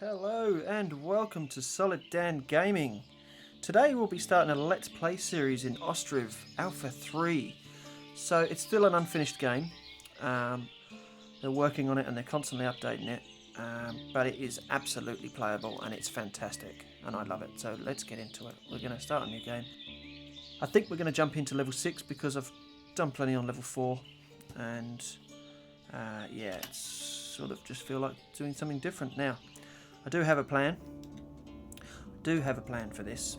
Hello and welcome to Solid Dan Gaming. Today we'll be starting a Let's Play series in Ostriv Alpha 3. So it's still an unfinished game. They're working on it and they're constantly updating it. But it is absolutely playable and it's fantastic and I love it. So let's get into it. We're going to start a new game. I think we're going to jump into level 6 because I've done plenty on level 4. And yeah, it's sort of just feel like doing something different now. I do have a plan. For this.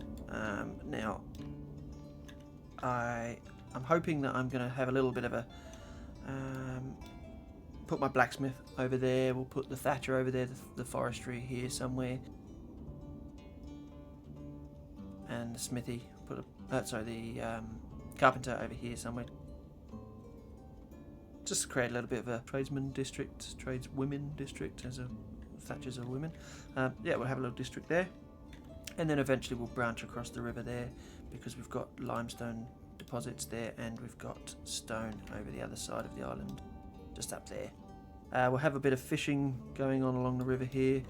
Now, I'm hoping that I'm going to have a little bit of a put my blacksmith over there. We'll put the thatcher over there, the forestry here somewhere, and the smithy. Put the carpenter over here somewhere. Just create a little bit of a tradesman district, tradeswomen district, as a thatchers are women. Yeah, we'll have a little district there, and then eventually we'll branch across the river there because we've got limestone deposits there and we've got stone over the other side of the island, just up there. We'll have a bit of fishing going on along the river here,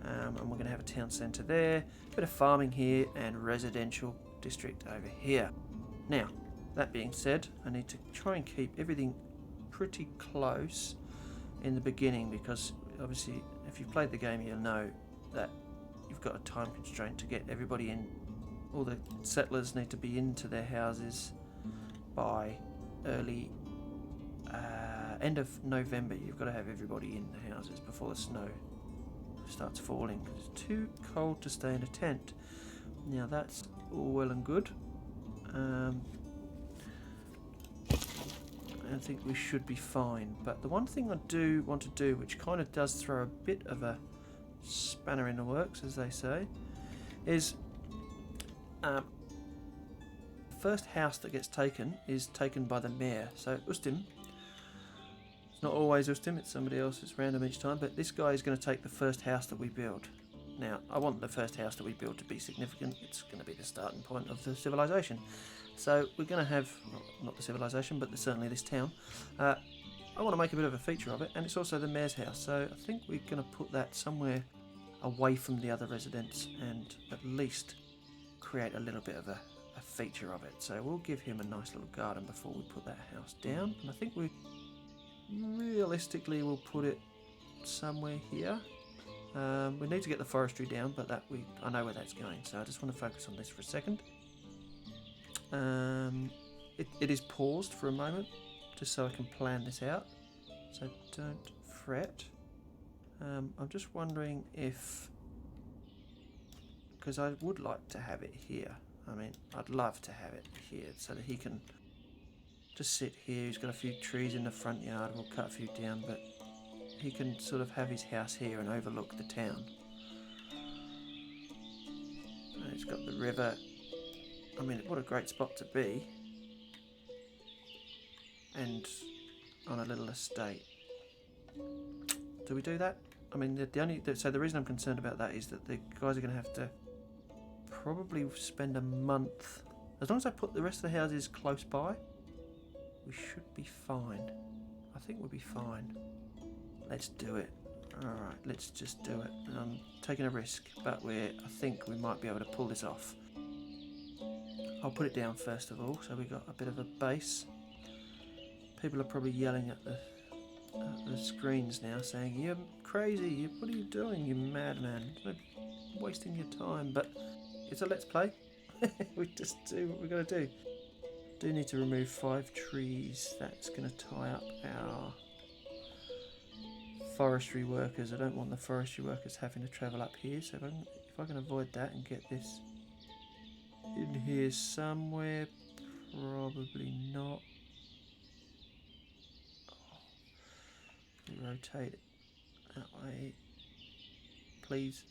and we're going to have a town centre there, a bit of farming here, and residential district over here. Now, that being said, I need to try and keep everything pretty close in the beginning because obviously if you've played the game you'll know that you've got a time constraint to get everybody in. All the settlers need to be into their houses by early end of November. You've got to have everybody in the houses before the snow starts falling because it's too cold to stay in a tent. Now that's all well and good. I think we should be fine, but the one thing I do want to do, which kind of does throw a bit of a spanner in the works, as they say, is the first house that gets taken is taken by the mayor. So Ustim, it's not always Ustim, it's somebody else, it's random each time, but this guy is going to take the first house that we build. Now, I want the first house that we build to be significant. It's going to be the starting point of the civilization. So we're going to have, well, not the civilization, but certainly this town. I want to make a bit of a feature of it, and it's also the mayor's house. So I think we're going to put that somewhere away from the other residents and at least create a little bit of a feature of it. So we'll give him a nice little garden before we put that house down. And I think we realistically will put it somewhere here. We need to get the forestry down, but I know where that's going. So I just want to focus on this for a second. It is paused for a moment just so I can plan this out, so don't fret. I'm just wondering if, because I would like to have it here, I mean I'd love to have it here so that he can just sit here. He's got a few trees in the front yard, we'll cut a few down, but he can sort of have his house here and overlook the town. And it's got the river. I mean, what a great spot to be, and on a little estate. Do we do that? I mean, the reason I'm concerned about that is that the guys are going to have to probably spend a month. As long as I put the rest of the houses close by, we should be fine. I think we'll be fine. Let's do it. Alright, let's just do it. And I'm taking a risk, but I think we might be able to pull this off. I'll put it down first of all, so we got a bit of a base. People are probably yelling at the screens now, saying, "You're crazy! What are you doing, you madman? You're wasting your time." But it's a let's play. We just do what we're gonna do. Do need to remove 5 trees. That's gonna tie up our forestry workers. I don't want the forestry workers having to travel up here. So if I can avoid that and get this in here somewhere, probably not. Rotate it that way, please.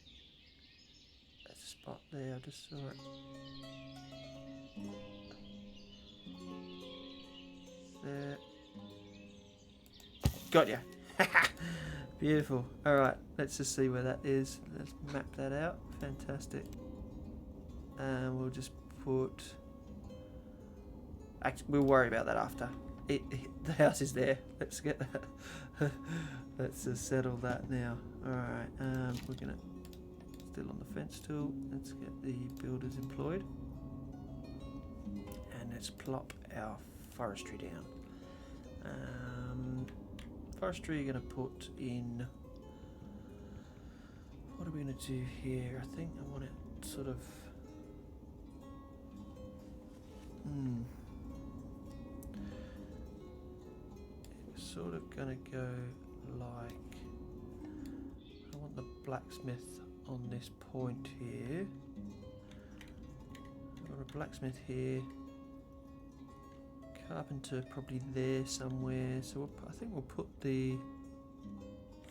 There's a spot there, I just saw it. There. Got ya. Beautiful. Alright, let's just see where that is. Let's map that out. Fantastic. And we'll just put... Actually, we'll worry about that after. The house is there. Let's get that. Let's just settle that now. Alright, we're going to still on the fence tool. Let's get the builders employed. And let's plop our forestry down. Forestry, you're going to put in... What are we going to do here? I think I want it sort of... It's sort of going to go like... I want the blacksmith on this point here. I've got a blacksmith here. Carpenter probably there somewhere. So I think we'll put the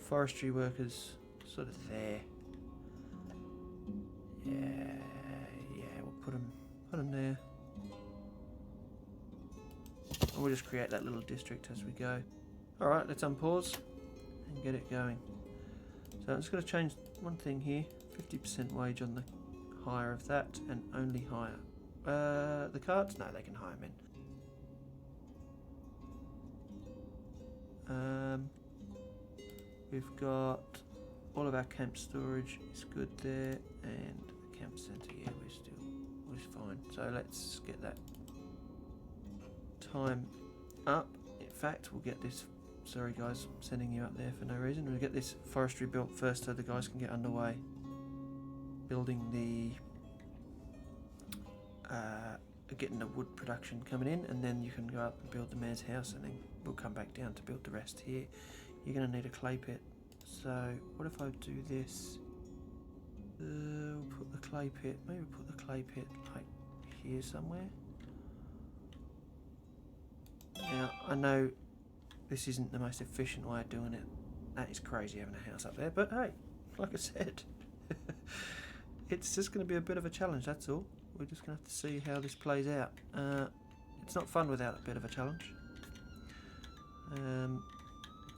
forestry workers sort of there. Yeah, we'll put them there. And we'll just create that little district as we go. Alright, let's unpause and get it going. So I'm just going to change one thing here. 50% wage on the hire of that, and only hire. The cards? No, they can hire men. We've got all of our camp storage is good there, and the camp centre, yeah, we're fine. So let's get that time up. In fact, we'll get this. Sorry guys, I'm sending you up there for no reason. We'll get this forestry built first so the guys can get underway building getting the wood production coming in, and then you can go up and build the mayor's house, and then we'll come back down to build the rest here. You're going to need a clay pit. So what if I do this? We'll put the clay pit. Maybe we'll put the clay pit like here somewhere. Now I know this isn't the most efficient way of doing it. That is crazy having a house up there, but hey, like I said, it's just going to be a bit of a challenge, that's all. We're just going to have to see how this plays out. It's not fun without a bit of a challenge.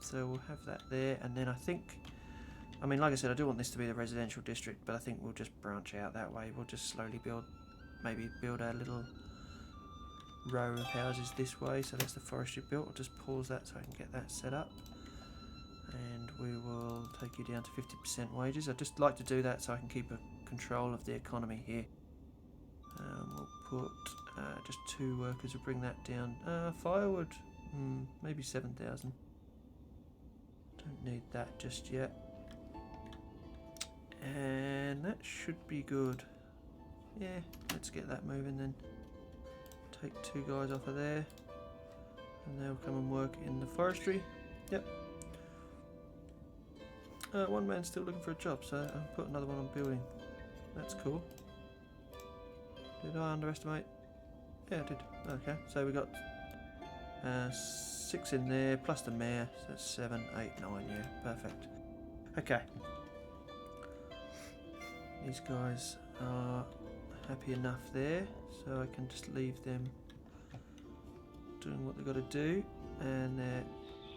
So we'll have that there, and then I think, I mean, like I said, I do want this to be the residential district, but I think we'll just branch out that way. We'll just slowly build, maybe build a little row of houses this way. So that's the forestry built. I'll just pause that so I can get that set up, and we will take you down to 50% wages. I'd just like to do that so I can keep a control of the economy here. We'll put just 2 workers. We'll bring that down. Firewood, maybe 7,000. Don't need that just yet. And that should be good. Yeah, let's get that moving then. Take 2 guys off of there, and they'll come and work in the forestry. Yep. One man's still looking for a job, so I'll put another one on building. That's cool. Did I underestimate? Yeah, I did. Okay, so we got 6 in there, plus the mayor, so that's 7, 8, 9, yeah, perfect. Okay. These guys are happy enough there, so I can just leave them doing what they've got to do, and they're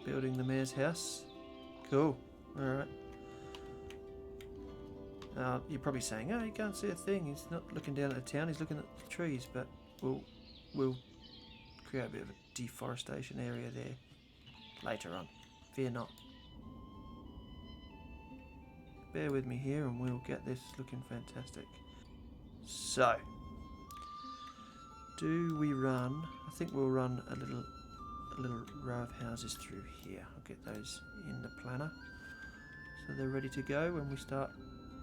building the mayor's house. Cool, alright. You're probably saying, oh, you can't see a thing, he's not looking down at the town, he's looking at the trees, but we'll create a bit of a deforestation area there later on. Fear not. Bear with me here and we'll get this looking fantastic. So, do we run? I think we'll run a little row of houses through here. I'll get those in the planner so they're ready to go when we start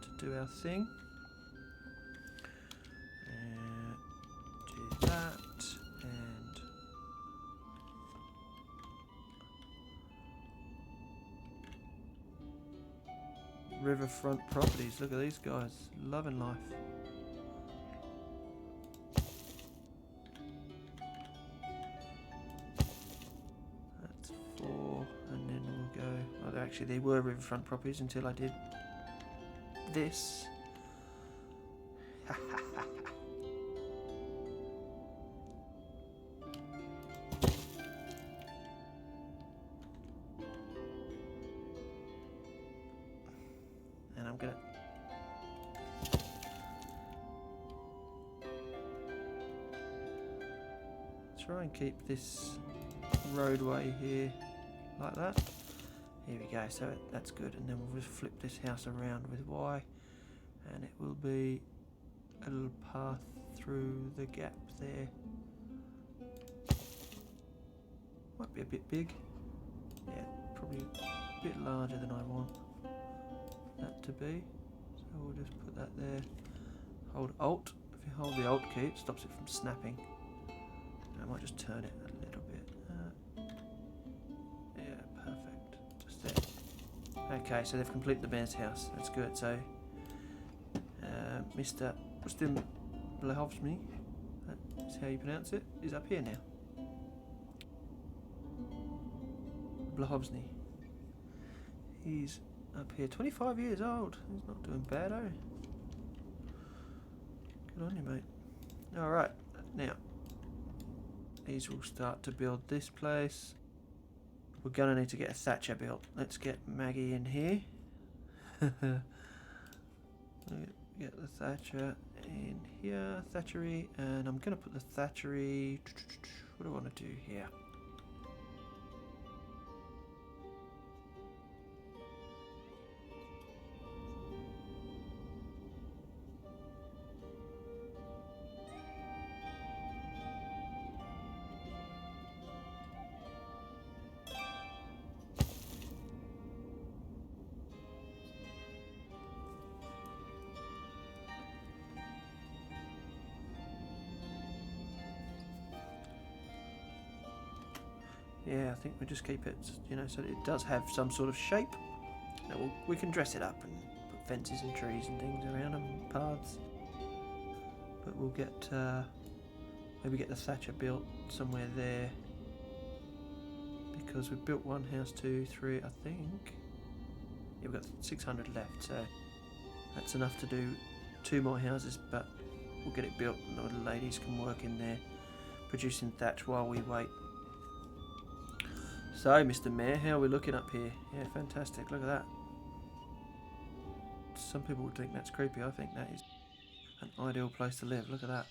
to do our thing. Do that, and riverfront properties. Look at these guys, loving life. That's 4, and then we'll go. Oh, actually, they were riverfront properties until I did this. And I'm gonna try and keep this roadway here like that. Here we go, so that's good, and then we'll just flip this house around with Y, And it will be a little path through the gap there. Might be a bit big. Yeah, probably a bit larger than I want that to be. So we'll just put that there. Hold Alt. If you hold the Alt key, it stops it from snapping. I might just turn it a little bit. Yeah, perfect. Just there. Okay, so they've completed the mayor's house. That's good. So, Mr. Blahovsny, that's how you pronounce it, is up here now. Blahovsny. He's up here. 25 years old. He's not doing bad, eh? Good on you, mate. Alright, now, these will start to build this place. We're going to need to get a thatcher built. Let's get Maggie in here. Get the thatcher in here, thatchery, and I'm going to put the thatchery. What do I want to do here? Yeah, I think we just keep it, you know, so that it does have some sort of shape. Now we can dress it up and put fences and trees and things around and paths. But we'll get, maybe get the thatcher built somewhere there. Because we've built 1 house, 2, 3, I think. Yeah, we've got 600 left, so that's enough to do 2 more houses, but we'll get it built and the ladies can work in there producing thatch while we wait. So, Mr. Mayor, how are we looking up here? Yeah, fantastic. Look at that. Some people would think that's creepy. I think that is an ideal place to live. Look at that.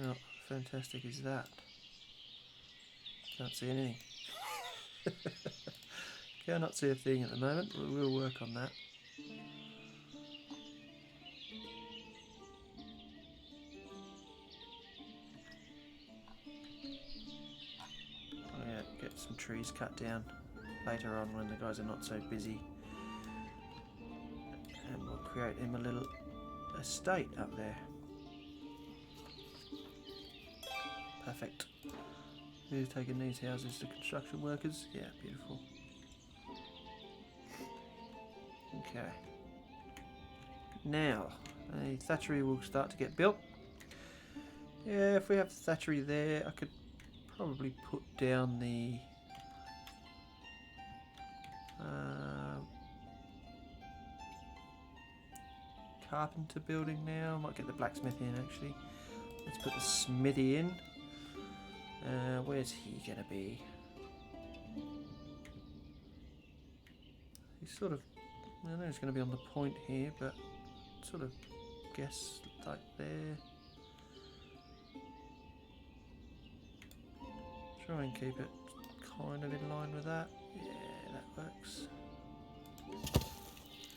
How fantastic is that? Can't see anything. Cannot see a thing at the moment. We'll work on that. Get some trees cut down later on when the guys are not so busy, and we'll create him a little estate up there. Perfect. Who's taking these houses? The construction workers? Yeah, beautiful. Okay. Now, a thatchery will start to get built. Yeah, if we have the thatchery there, I could probably put down the carpenter building now. I might get the blacksmith in actually. Let's put the smithy in. Where's he gonna be? He's sort of, I know he's gonna be on the point here, but sort of guess like there. Try and keep it kind of in line with that. Yeah, that works.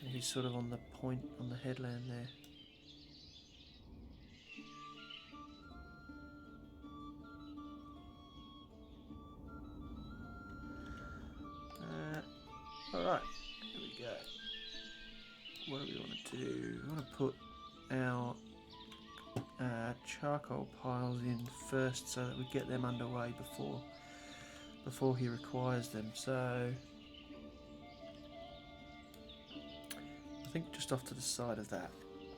And he's sort of on the point on the headland there. Alright, here we go. What do we want to do? We want to put our charcoal piles in first so that we get them underway before he requires them. So I think just off to the side of that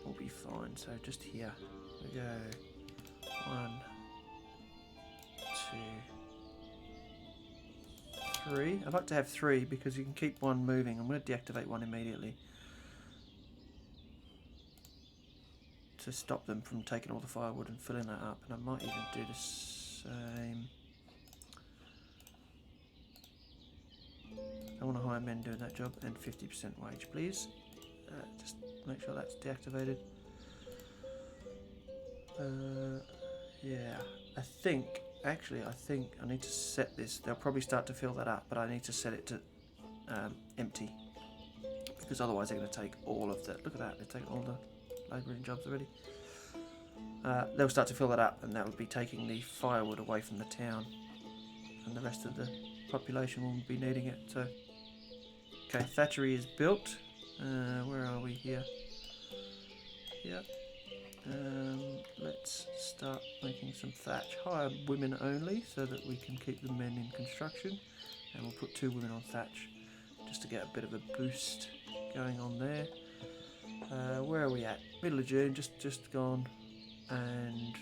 will be fine. So just here we go. 1, 2, 3. I'd like to have 3 because you can keep one moving. I'm going to deactivate one immediately to stop them from taking all the firewood and filling that up, and I might even do the same. I want to hire men doing that job, and 50% wage please. Just make sure that's deactivated. Yeah, I think I need to set this. They'll probably start to fill that up, but I need to set it to empty because otherwise they're going to take all of that. Look at that, they're taking all the labouring jobs already. They'll start to fill that up, and that would be taking the firewood away from the town, and the rest of the population won't be needing it. So, okay, thatchery is built. Where are we here? Yeah. Let's start making some thatch. Hire women only, so that we can keep the men in construction, and we'll put 2 women on thatch just to get a bit of a boost going on there. Where are we at? Middle of June, just gone, and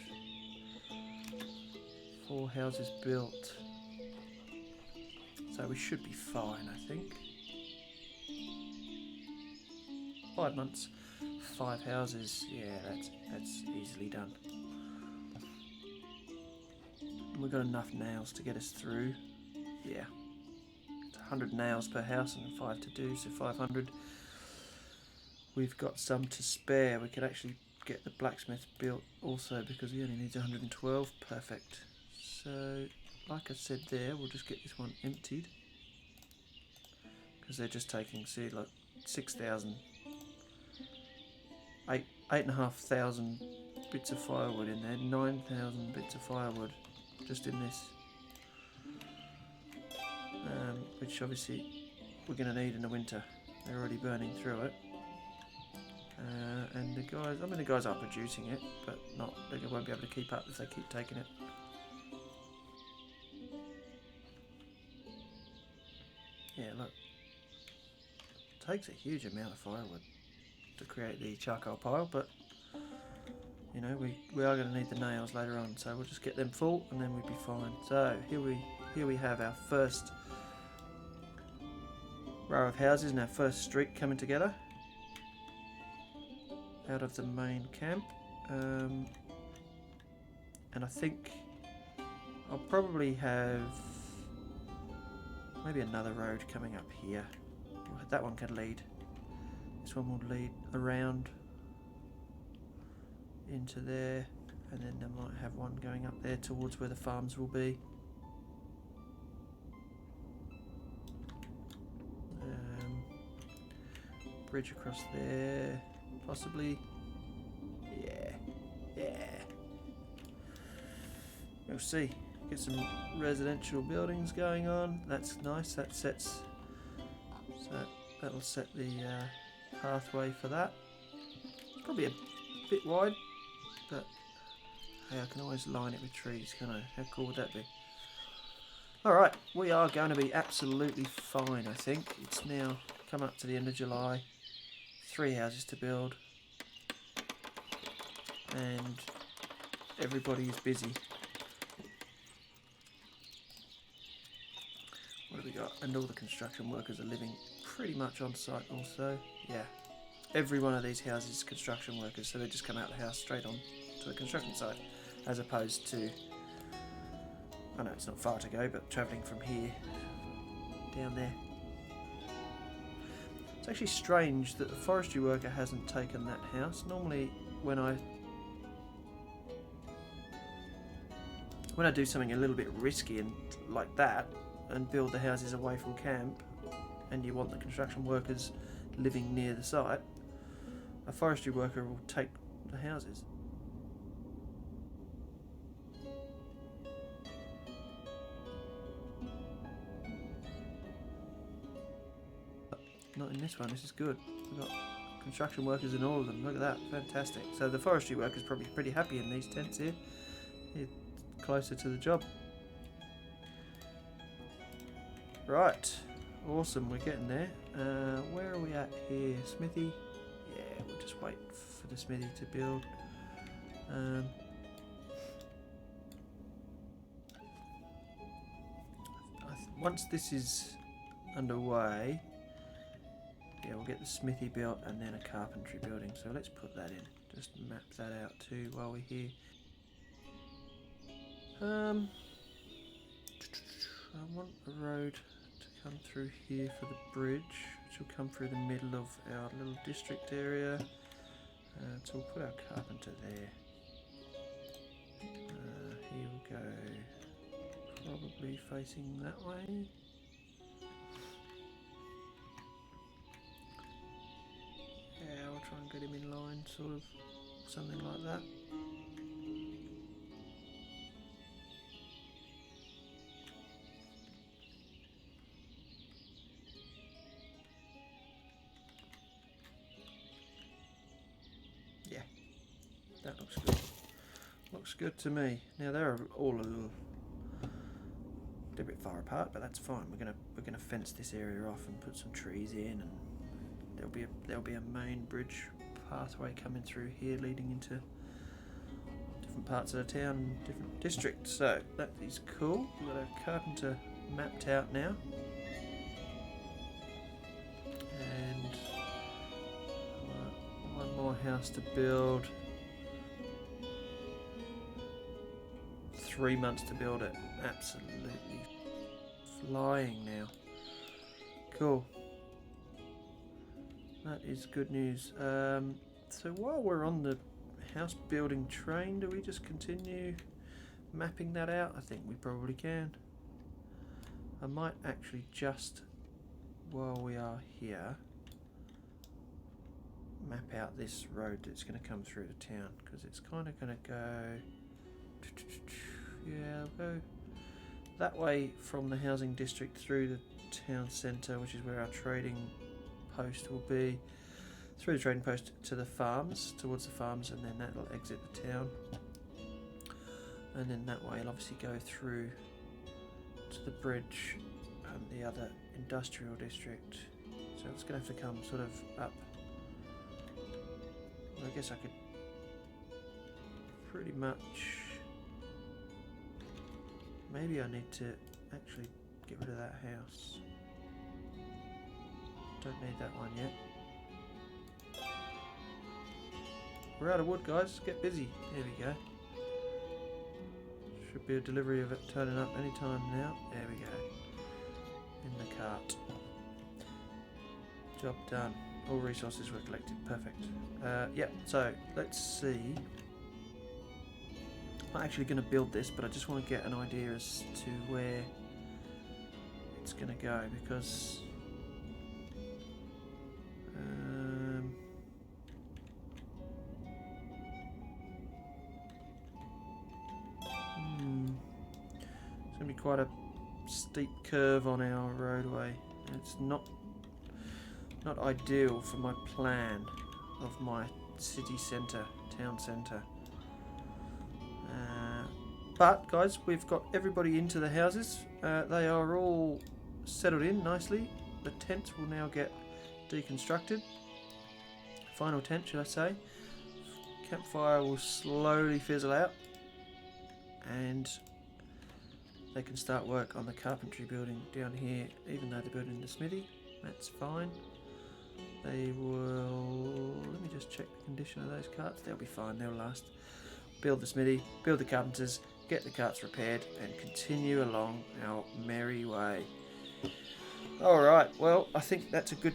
4 houses built, so we should be fine, I think. 5 months, 5 houses, yeah, that's easily done. And we've got enough nails to get us through. Yeah, it's 100 nails per house and 5 to do, so 500. We've got some to spare. We could actually get the blacksmith built also, because he only needs 112. Perfect. So, like I said there, we'll just get this one emptied, because they're just taking, see, like 6,000, 8,500 bits of firewood in there, 9,000 bits of firewood just in this, which obviously we're going to need in the winter. They're already burning through it. And the guys, I mean, the guys are producing it, but they won't be able to keep up if they keep taking it. Yeah, look, it takes a huge amount of firewood to create the charcoal pile, but you know, we are going to need the nails later on, so we'll just get them full and then we'll be fine. So here we have our first row of houses and our first street coming together out of the main camp, and I think I'll probably have maybe another road coming up here. That one can lead. This one will lead around into there, and then they might have one going up there towards where the farms will be. Bridge across there, possibly. Yeah. We'll see. Get some residential buildings going on. That's nice. That sets. So that'll set the pathway for that. It's probably a bit wide, but hey, I can always line it with trees, can I? How cool would that be? Alright, we are going to be absolutely fine, I think. It's now come up to the end of July. 3 houses to build. And everybody is busy. What have we got? And all the construction workers are living pretty much on site also. Yeah. Every one of these houses is construction workers, so they just come out of the house straight on to the construction site, as opposed to, I know it's not far to go, but travelling from here down there. It's actually strange that the forestry worker hasn't taken that house. Normally when I do something a little bit risky and like that, and build the houses away from camp, and you want the construction workers living near the site, a forestry worker will take the houses. Not in this one. This is good. We've got construction workers in all of them. Look at that. Fantastic. So the forestry worker's probably pretty happy in these tents here. It's closer to the job. Right. Awesome. We're getting there. Where are we at here? Smithy? Yeah, we'll just wait for the smithy to build. Once this is underway, yeah, we'll get the smithy built and then a carpentry building. So let's put that in. Just map that out too while we're here. I want a road to come through here for the bridge, which will come through the middle of our little district area. So we'll put our carpenter there. Here we go. Probably facing that way. get him in line, sort of, something like that. Yeah, that looks good. Looks good to me. Now they're all they're a bit far apart, but that's fine. We're gonna fence this area off and put some trees in, and there'll be a main bridge pathway coming through here, leading into different parts of the town, different districts. So that is cool. We've got a carpenter mapped out now, and one more house to build. 3 months to build it. Absolutely flying now. Cool. That is good news. So while we're on the house building train, do we just continue mapping that out? I think we probably can. I might actually just, while we are here, map out this road that's going to come through the town, because it's kind of going to go... Yeah, I'll go that way from the housing district through the town centre, which is where our trading post will be, through the trading post to the farms, towards the farms, and then that'll exit the town. And then that way it'll obviously go through to the bridge and the other industrial district. So it's going to have to come sort of up. I guess I could pretty much... Maybe I need to actually get rid of that house. Don't need that one yet. We're out of wood, guys. Get busy. There we go. Should be a delivery of it turning up anytime now. There we go. In the cart. Job done. All resources were collected. Perfect. Yep, so let's see. I'm not actually going to build this, but I just want to get an idea as to where it's going to go, because it's going to be quite a steep curve on our roadway. It's not ideal for my plan of my city centre, town centre. But guys, we've got everybody into the houses. They are all settled in nicely. The tents will now get deconstructed. Final tent, should I say. Campfire will slowly fizzle out, and they can start work on the carpentry building down here, even though they're building the smithy. That's fine. They will... Let me just check the condition of those carts. They'll be fine, they'll last. Build the smithy, build the carpenters, get the carts repaired, and continue along our merry way. Alright, well, I think that's a good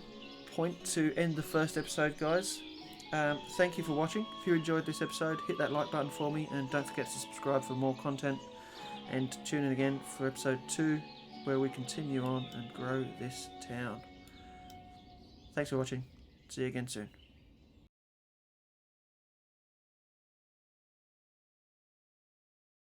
point to end the first episode, guys. Thank you for watching. If you enjoyed this episode, hit that like button for me, and don't forget to subscribe for more content. And tune in again for episode 2, where we continue on and grow this town. Thanks for watching. See you again soon.